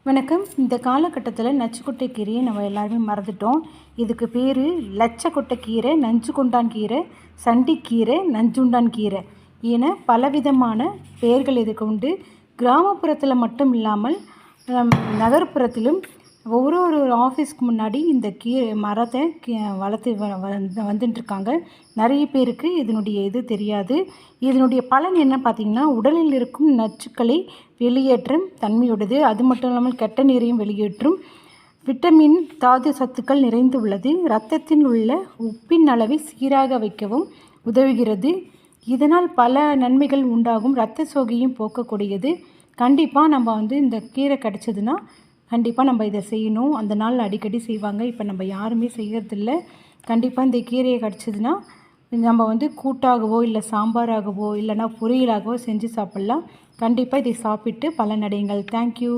வணக்கம். இந்த காலகட்டத்தில் நச்சுக்கொட்டை கீரையை நம்ம எல்லாருமே மறந்துட்டோம். இதுக்கு பேர் லட்சக்கொட்டை கீரை, நஞ்சு கொண்டான் கீரை, சண்டிக்கீரை, நஞ்சுண்டான் கீரை என பலவிதமான பெயர்கள் இதுக்கு உண்டு. கிராமப்புறத்தில் மட்டும் இல்லாமல் நகர்ப்புறத்திலும் ஒரு ஆஃபீஸ்க்கு முன்னாடி இந்த மரத்தை வளர்த்து வந்துட்டுருக்காங்க. நிறைய பேருக்கு இதனுடைய இது தெரியாது. இதனுடைய பலன் என்ன பார்த்திங்கன்னா, உடலில் இருக்கும் நச்சுக்களை வெளியேற்றும் தன்மையுடையது. அது மட்டும் இல்லாமல் கெட்ட நீரையும் வெளியேற்றும். விட்டமின், தாது சத்துக்கள் நிறைந்து உள்ளது. இரத்தத்தில் உள்ள உப்பின் அளவை சீராக வைக்கவும் உதவுகிறது. இதனால் பல நன்மைகள் உண்டாகும். இரத்த சோகையும் போக்கக்கூடியது. கண்டிப்பாக நம்ம இந்த கீரை கிடச்சதுன்னா கண்டிப்பாக நம்ம இதை செய்யணும். அந்த நாள் அடிக்கடி செய்வாங்க. இப்போ நம்ம யாருமே செய்கிறதில்ல. கண்டிப்பாக இந்த கீரையை கிடச்சதுன்னா நம்ம கூட்டாகவோ இல்லை சாம்பாராகவோ இல்லைனா பொரியலாகவோ செஞ்சு சாப்பிட்லாம். கண்டிப்பாக இதை சாப்பிட்டு பலனடையுங்கள். தேங்க்யூ.